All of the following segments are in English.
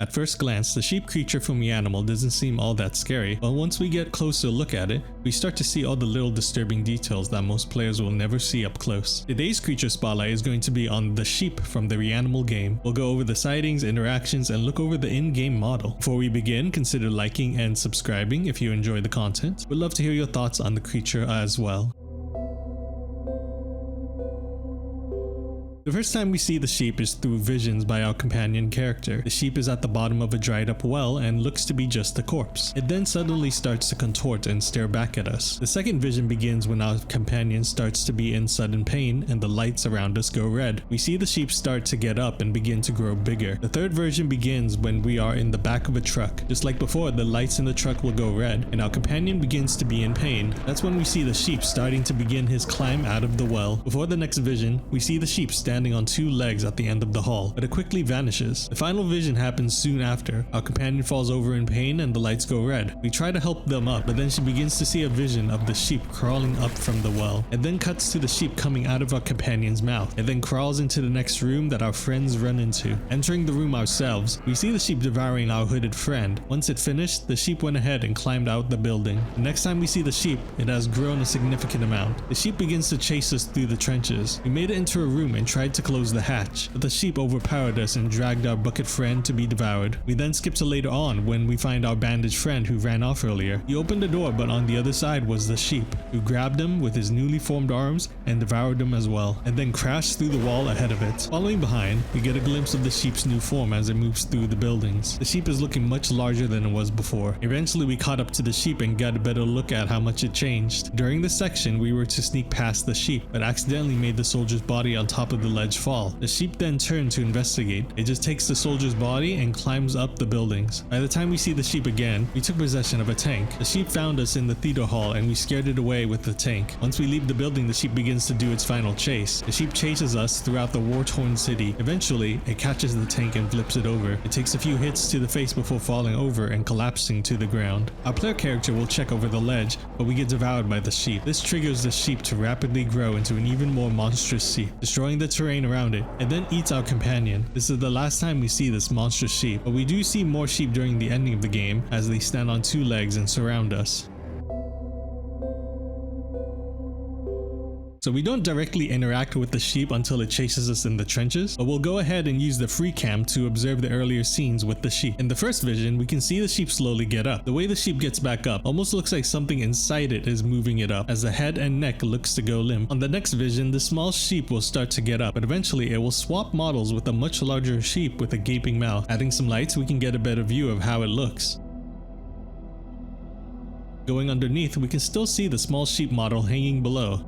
At first glance, the sheep creature from REANIMAL doesn't seem all that scary, but once we get a closer look at it, we start to see all the little disturbing details that most players will never see up close. Today's creature spotlight is going to be on the sheep from the REANIMAL game. We'll go over the sightings, interactions, and look over the in-game model. Before we begin, consider liking and subscribing if you enjoy the content. We'd love to hear your thoughts on the creature as well. The first time we see the sheep is through visions by our companion character. The sheep is at the bottom of a dried up well and looks to be just a corpse. It then suddenly starts to contort and stare back at us. The second vision begins when our companion starts to be in sudden pain and the lights around us go red. We see the sheep start to get up and begin to grow bigger. The third version begins when we are in the back of a truck. Just like before, the lights in the truck will go red and our companion begins to be in pain. That's when we see the sheep starting to begin his climb out of the well. Before the next vision, we see the sheep standing on two legs at the end of the hall, but it quickly vanishes. The final vision happens soon after. Our companion falls over in pain and the lights go red. We try to help them up, but then she begins to see a vision of the sheep crawling up from the well. It then cuts to the sheep coming out of our companion's mouth. It then crawls into the next room that our friends run into. Entering the room ourselves, we see the sheep devouring our hooded friend. Once it finished, the sheep went ahead and climbed out the building. The next time we see the sheep, it has grown a significant amount. The sheep begins to chase us through the trenches. We made it into a room and tried to close the hatch, but the sheep overpowered us and dragged our bucket friend to be devoured. We then skip to later on when we find our bandaged friend who ran off earlier. He opened the door, but on the other side was the sheep, who grabbed him with his newly formed arms and devoured him as well, and then crashed through the wall ahead of it. Following behind, we get a glimpse of the sheep's new form as it moves through the buildings. The sheep is looking much larger than it was before. Eventually we caught up to the sheep and got a better look at how much it changed. During this section, we were to sneak past the sheep, but accidentally made the soldier's body on top of the ledge fall. The sheep then turned to investigate. It just takes the soldier's body and climbs up the buildings. By the time we see the sheep again, we took possession of a tank. The sheep found us in the theater hall and we scared it away with the tank. Once we leave the building, the sheep begins to do its final chase. The sheep chases us throughout the war-torn city. Eventually, it catches the tank and flips it over. It takes a few hits to the face before falling over and collapsing to the ground. Our player character will check over the ledge, but we get devoured by the sheep. This triggers the sheep to rapidly grow into an even more monstrous sheep, destroying the terrain around it, and then eats our companion. This is the last time we see this monstrous sheep, but we do see more sheep during the ending of the game as they stand on two legs and surround us. So we don't directly interact with the sheep until it chases us in the trenches, but we'll go ahead and use the free cam to observe the earlier scenes with the sheep. In the first vision, we can see the sheep slowly get up. The way the sheep gets back up almost looks like something inside it is moving it up, as the head and neck looks to go limp. On the next vision, the small sheep will start to get up, but eventually it will swap models with a much larger sheep with a gaping mouth. Adding some lights, we can get a better view of how it looks. Going underneath, we can still see the small sheep model hanging below.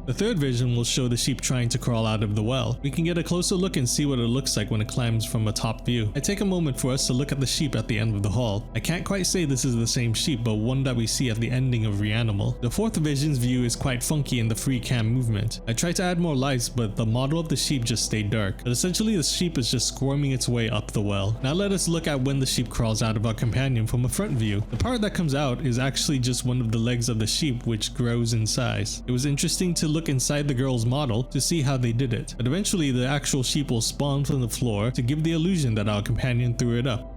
The third vision will show the sheep trying to crawl out of the well. We can get a closer look and see what it looks like when it climbs from a top view. I take a moment for us to look at the sheep at the end of the hall. I can't quite say this is the same sheep, but one that we see at the ending of REANIMAL. The fourth vision's view is quite funky in the free cam movement. I tried to add more lights, but the model of the sheep just stayed dark. But essentially the sheep is just squirming its way up the well. Now let us look at when the sheep crawls out of our companion from a front view. The part that comes out is actually just one of the legs of the sheep, which grows in size. It was interesting to look inside the girl's model to see how they did it, but eventually the actual sheep will spawn from the floor to give the illusion that our companion threw it up.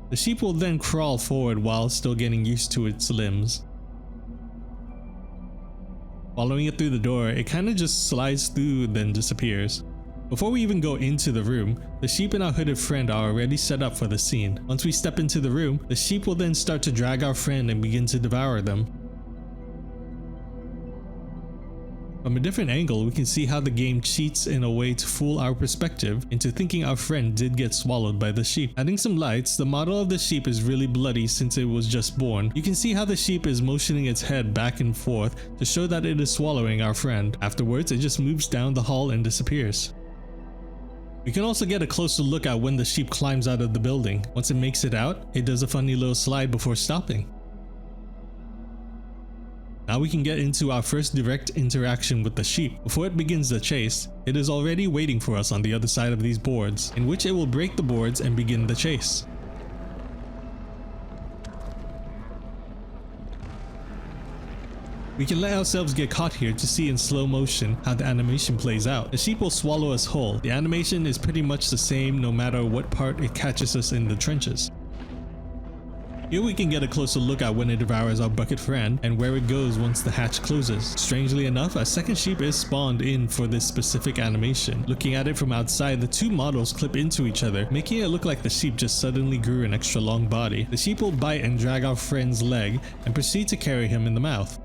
The sheep will then crawl forward while still getting used to its limbs. Following it through the door, it kind of just slides through then disappears. Before we even go into the room, the sheep and our hooded friend are already set up for the scene. Once we step into the room, the sheep will then start to drag our friend and begin to devour them. From a different angle, we can see how the game cheats in a way to fool our perspective into thinking our friend did get swallowed by the sheep. Adding some lights, the model of the sheep is really bloody since it was just born. You can see how the sheep is motioning its head back and forth to show that it is swallowing our friend. Afterwards, it just moves down the hall and disappears. We can also get a closer look at when the sheep climbs out of the building. Once it makes it out, it does a funny little slide before stopping. Now we can get into our first direct interaction with the sheep. Before it begins the chase, it is already waiting for us on the other side of these boards, in which it will break the boards and begin the chase. We can let ourselves get caught here to see in slow motion how the animation plays out. The sheep will swallow us whole. The animation is pretty much the same no matter what part it catches us in the trenches. Here we can get a closer look at when it devours our bucket friend and where it goes once the hatch closes. Strangely enough, a second sheep is spawned in for this specific animation. Looking at it from outside, the two models clip into each other, making it look like the sheep just suddenly grew an extra long body. The sheep will bite and drag our friend's leg and proceed to carry him in the mouth.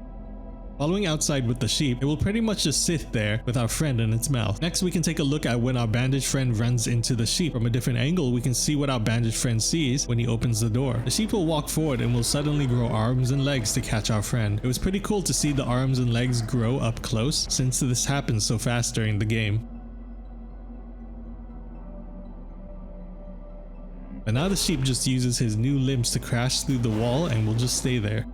Following outside with the sheep, it will pretty much just sit there with our friend in its mouth. Next, we can take a look at when our bandaged friend runs into the sheep. From a different angle, we can see what our bandaged friend sees when he opens the door. The sheep will walk forward and will suddenly grow arms and legs to catch our friend. It was pretty cool to see the arms and legs grow up close since this happens so fast during the game. But now the sheep just uses his new limbs to crash through the wall and will just stay there.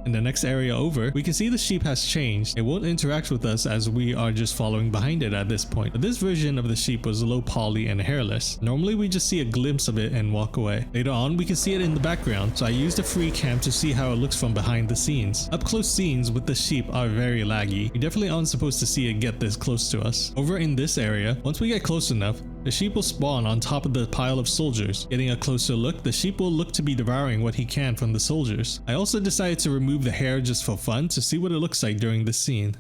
In the next area over, we can see the sheep has changed. It won't interact with us as we are just following behind it at this point. But this version of the sheep was low poly and hairless. Normally we just see a glimpse of it and walk away. Later on, we can see it in the background, so I used a free cam to see how it looks from behind the scenes. Up close scenes with the sheep are very laggy. We definitely aren't supposed to see it get this close to us. Over in this area, once we get close enough, the sheep will spawn on top of the pile of soldiers. Getting a closer look, the sheep will look to be devouring what he can from the soldiers. I also decided to remove the hair just for fun to see what it looks like during this scene.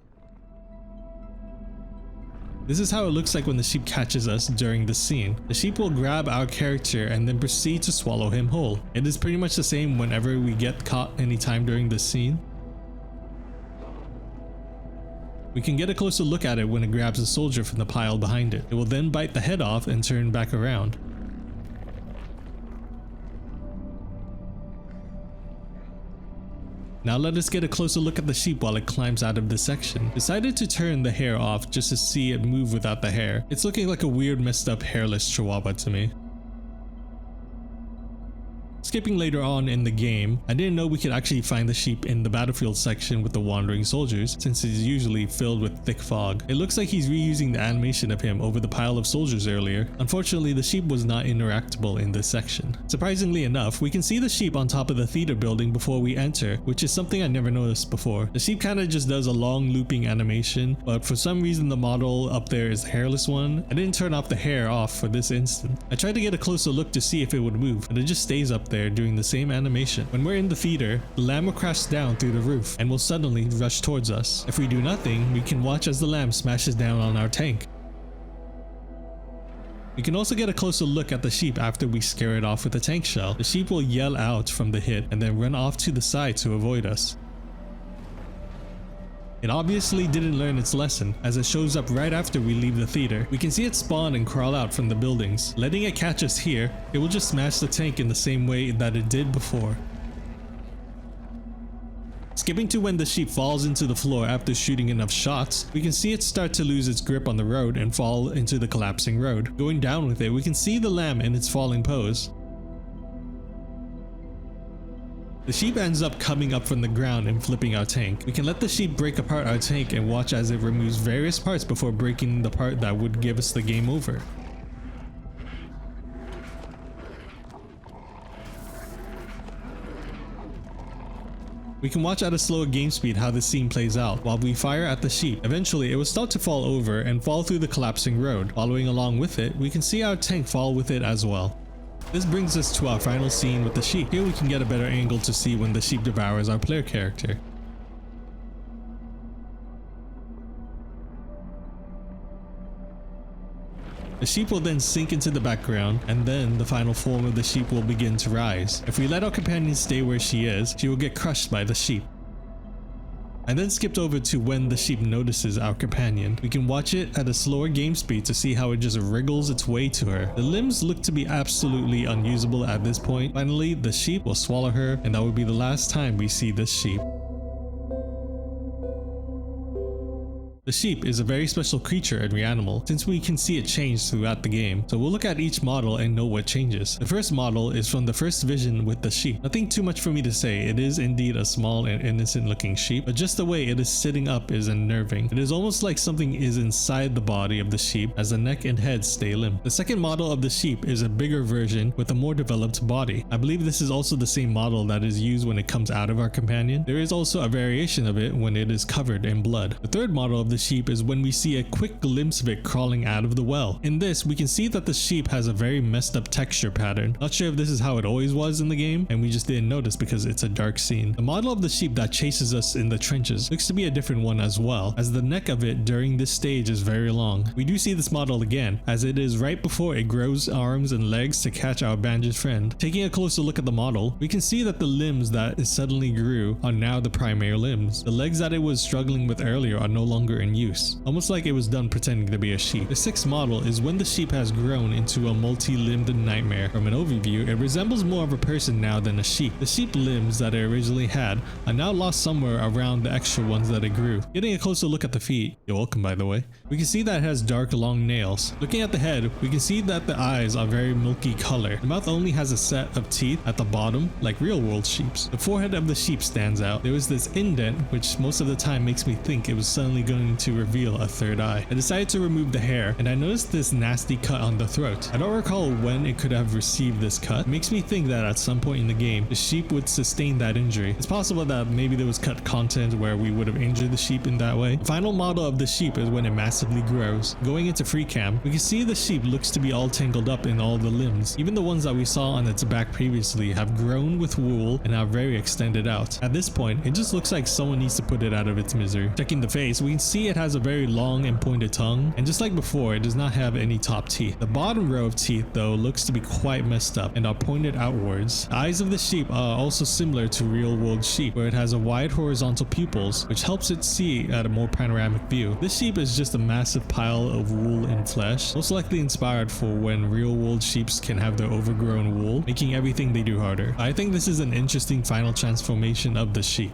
This is how it looks like when the sheep catches us during the scene. The sheep will grab our character and then proceed to swallow him whole. It is pretty much the same whenever we get caught anytime during this scene. We can get a closer look at it when it grabs a soldier from the pile behind it. It will then bite the head off and turn back around. Now let us get a closer look at the sheep while it climbs out of this section. Decided to turn the hair off just to see it move without the hair. It's looking like a weird messed up hairless chihuahua to me. Skipping later on in the game, I didn't know we could actually find the sheep in the battlefield section with the wandering soldiers, since it's usually filled with thick fog. It looks like he's reusing the animation of him over the pile of soldiers earlier. Unfortunately, the sheep was not interactable in this section. Surprisingly enough, we can see the sheep on top of the theater building before we enter, which is something I never noticed before. The sheep kinda just does a long looping animation, but for some reason the model up there is the hairless one. I didn't turn off the hair off for this instant. I tried to get a closer look to see if it would move, but it just stays up there doing the same animation. When we're in the theater, the lamb will crash down through the roof and will suddenly rush towards us. If we do nothing, we can watch as the lamb smashes down on our tank. We can also get a closer look at the sheep after we scare it off with a tank shell. The sheep will yell out from the hit and then run off to the side to avoid us. It obviously didn't learn its lesson, as it shows up right after we leave the theater. We can see it spawn and crawl out from the buildings. Letting it catch us here, it will just smash the tank in the same way that it did before. Skipping to when the sheep falls into the floor after shooting enough shots, we can see it start to lose its grip on the road and fall into the collapsing road. Going down with it, we can see the lamb in its falling pose. The sheep ends up coming up from the ground and flipping our tank. We can let the sheep break apart our tank and watch as it removes various parts before breaking the part that would give us the game over. We can watch at a slower game speed how this scene plays out while we fire at the sheep. Eventually, it will start to fall over and fall through the collapsing road. Following along with it, we can see our tank fall with it as well. This brings us to our final scene with the sheep. Here we can get a better angle to see when the sheep devours our player character. The sheep will then sink into the background, and then the final form of the sheep will begin to rise. If we let our companion stay where she is, she will get crushed by the sheep. I then skipped over to when the sheep notices our companion. We can watch it at a slower game speed to see how it just wriggles its way to her. The limbs look to be absolutely unusable at this point. Finally, the sheep will swallow her, and that will be the last time we see this sheep. The sheep is a very special creature in REANIMAL since we can see it change throughout the game, so we'll look at each model and know what changes. The first model is from the first vision with the sheep. Nothing too much for me to say, it is indeed a small and innocent looking sheep, but just the way it is sitting up is unnerving. It is almost like something is inside the body of the sheep as the neck and head stay limp. The second model of the sheep is a bigger version with a more developed body. I believe this is also the same model that is used when it comes out of our companion. There is also a variation of it when it is covered in blood. The third model of the sheep is when we see a quick glimpse of it crawling out of the well. In this, we can see that the sheep has a very messed up texture pattern. Not sure if this is how it always was in the game, and we just didn't notice because it's a dark scene. The model of the sheep that chases us in the trenches looks to be a different one as well, as the neck of it during this stage is very long. We do see this model again, as it is right before it grows arms and legs to catch our bandaged friend. Taking a closer look at the model, we can see that the limbs that it suddenly grew are now the primary limbs. The legs that it was struggling with earlier are no longer in use, almost like it was done pretending to be a sheep. The sixth model is when the sheep has grown into a multi-limbed nightmare. From an overview, it resembles more of a person now than a sheep. The sheep limbs that it originally had are now lost somewhere around the extra ones that it grew. Getting a closer look at the feet, you're welcome by the way, we can see that it has dark long nails. Looking at the head, we can see that the eyes are very milky color. The mouth only has a set of teeth at the bottom like real world sheeps. The forehead of the sheep stands out. There is this indent which most of the time makes me think it was suddenly going to reveal a third eye. I decided to remove the hair and I noticed this nasty cut on the throat. I don't recall when it could have received this cut. It makes me think that at some point in the game the sheep would sustain that injury. It's possible that maybe there was cut content where we would have injured the sheep in that way. The final model of the sheep is when it massively grows. Going into free cam, we can see the sheep looks to be all tangled up in all the limbs. Even the ones that we saw on its back previously have grown with wool and are very extended out. At this point, it just looks like someone needs to put it out of its misery. Checking the face, we can see it has a very long and pointed tongue, and just like before, it does not have any top teeth. The bottom row of teeth though looks to be quite messed up and are pointed outwards. The eyes of the sheep are also similar to real world sheep, where it has a wide horizontal pupils which helps it see at a more panoramic view. This sheep is just a massive pile of wool and flesh, most likely inspired for when real world sheeps can have their overgrown wool, making everything they do harder. I think this is an interesting final transformation of the sheep.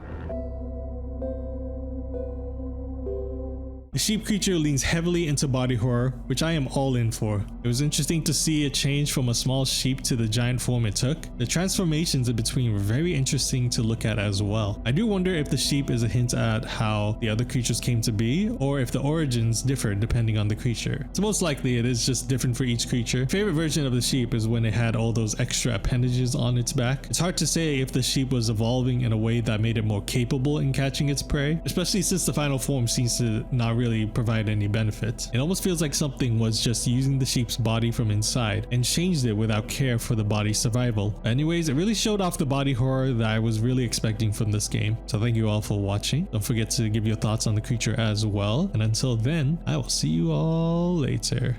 The sheep creature leans heavily into body horror, which I am all in for. It was interesting to see it change from a small sheep to the giant form it took. The transformations in between were very interesting to look at as well. I do wonder if the sheep is a hint at how the other creatures came to be, or if the origins differ depending on the creature. So most likely it is just different for each creature. Favorite version of the sheep is when it had all those extra appendages on its back. It's hard to say if the sheep was evolving in a way that made it more capable in catching its prey, especially since the final form seems to not really provide any benefit. It almost feels like something was just using the sheep's body from inside and changed it without care for the body's survival. Anyways, it really showed off the body horror that I was really expecting from this game. So thank you all for watching. Don't forget to give your thoughts on the creature as well. And until then, I will see you all later.